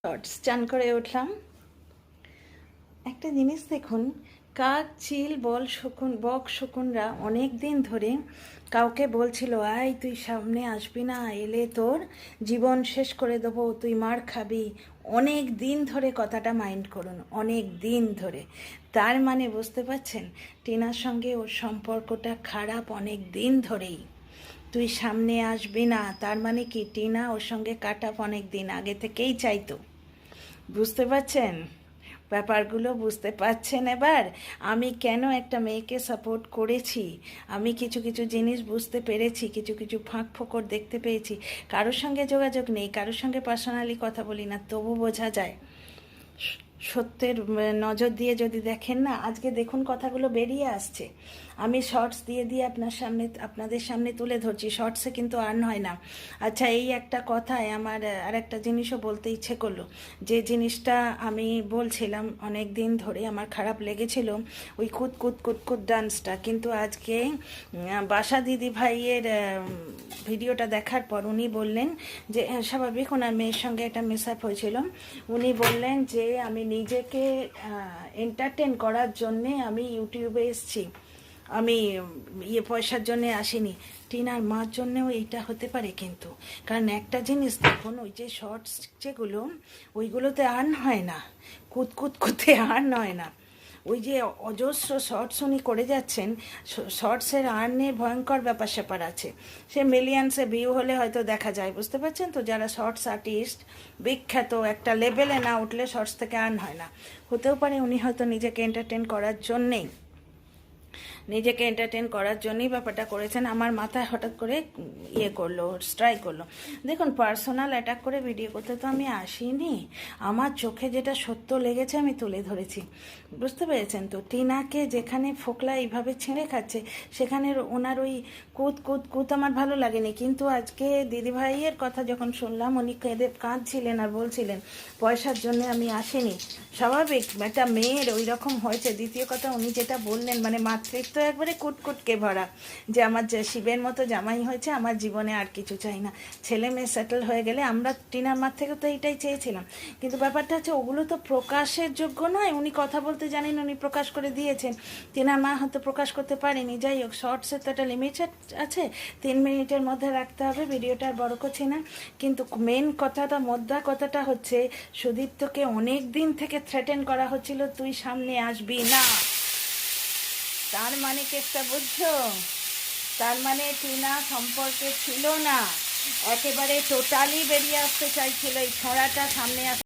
Shorts চান করে উঠলাম। একটা জিনিস দেখুন, কাক, চিল, বক শকুনরা অনেক দিন ধরে কাউকে বলছিল, আয় তুই সামনে আসবি না, এলে তোর জীবন শেষ করে দেবো, তুই মার খাবি। অনেক দিন ধরে কথাটা মাইন্ড করুন, অনেক দিন ধরে। তার মানে বুঝতে পারছেন টিনার সঙ্গে ওর সম্পর্কটা খারাপ অনেক দিন ধরেই। তুই সামনে আসবি না তার মানে কি, টিনা ওর সঙ্গে কাট অফ অনেক দিন আগে থেকেই চাইতো। বুঝতে পারছেন ব্যাপারগুলো? বুঝতে পারছেন এবার আমি কেন একটা মেয়েকে সাপোর্ট করেছি? আমি কিছু কিছু জিনিস বুঝতে পেরেছি, কিছু কিছু ফাঁক ফোকর দেখতে পেয়েছি। কারোর সঙ্গে যোগাযোগ নেই, কারোর সঙ্গে পার্সোনালি কথা বলি না, তবু বোঝা যায়। সত্যের নজর দিয়ে যদি দেখেন না, আজকে দেখুন কথাগুলো বেরিয়ে আসছে। আমি শর্টস দিয়ে দিয়ে আপনাদের সামনে তুলে ধরছি। শর্টসে কিন্তু আর্ন হয় না। আচ্ছা, এই একটা কথায় আমার আর একটা জিনিসও বলতে ইচ্ছে করলো। যে জিনিসটা আমি বলছিলাম অনেক দিন ধরে আমার খারাপ লেগেছিল, ওই কুত কুত কুত কুত ডান্সটা। কিন্তু আজকে বাসা দিদি ভাইয়ের ভিডিওটা দেখার পর উনি বললেন যে স্বাভাবিক ওনার মেয়ের সঙ্গে একটা মিসঅ্যাপ হয়েছিল। উনি বললেন যে আমি নিজেকে এন্টারটেন করার জন্যে আমি ইউটিউবে এসেছি, আমি পয়সার জন্যে আসিনি। টিনার মার জন্যেও এইটা হতে পারে কিন্তু। কারণ একটা জিনিস দেখুন, ওই যে শর্টস যেগুলো, ওইগুলোতে আর্ন হয় না, কুতকুত কুতে আর্ন হয় না। ওই যে অজস্র শর্টস উনি করে যাচ্ছেন, শর্টসের আর্নের ভয়ঙ্কর ব্যাপার স্যাপার আছে। সে মিলিয়ন্সে ভিউ হলে হয়তো দেখা যায়, বুঝতে পারছেন তো? যারা শর্টস আর্টিস্ট বিখ্যাত, একটা লেভেলে না উঠলে শর্টস থেকে আর্ন হয় না। হতেও পারে উনি হয়তো নিজেকে এন্টারটেন করার জন্যেই ব্যাপারটা করেছেন। আমার মাথায় হঠাৎ করে করলো, স্ট্রাইক করলো। দেখুন, পার্সোনাল অ্যাটাক করে ভিডিও করতে তো আমি আসিনি। আমার চোখে যেটা সত্য লেগেছে আমি তুলে ধরেছি, বুঝতে পেরেছেন তো? টিনাকে যেখানে ফোকলা এইভাবে ছেড়ে খাচ্ছে, সেখানে ওনার ওই কুত কুত কুত আমার ভালো লাগেনি। কিন্তু আজকে দিদিভাইয়ের কথা যখন শুনলাম, উনি কাঁদছিলেন আর বলছিলেন পয়সার জন্য আমি আসিনি। স্বাভাবিক, একটা মেয়ের ওই রকম হয়েছে। দ্বিতীয় কথা, উনি যেটা বললেন, মানে মাতৃত্ব একবারে কুটকুটকে ভরা, যে আমার যে শিবের মতো জামাই হয়েছে, আমার জীবনে আর কিছু চাই না, ছেলে মেয়ে সেটেল হয়ে গেলে। আমরা টিনার মার থেকে তো এইটাই চেয়েছিলাম। কিন্তু ব্যাপারটা হচ্ছে ওগুলো তো প্রকাশের যোগ্য নয়। উনি কথা বলতে জানেন, উনি প্রকাশ করে দিয়েছেন, টিনার মা হয়তো প্রকাশ করতে পারেনি। যাই হোক, শর্টসের তো একটা লিমিটেড আছে, 3 মিনিটের মধ্যে রাখতে হবে, ভিডিওটা আর বড় করছি না। কিন্তু মেন কথাটা, মোদ্দা কথাটা হচ্ছে, সুদীপ্তকে অনেক দিন থেকে থ্রেটেন করা হচ্ছিল, তুই সামনে আসবি না। তার মানে কেসটা বুঝছো? তার মানে টিনা সম্পর্কে ছিল না, একেবারে টোটালি বেরিয়ে আসতে চাইছিল, এই ছড়াটা সামনে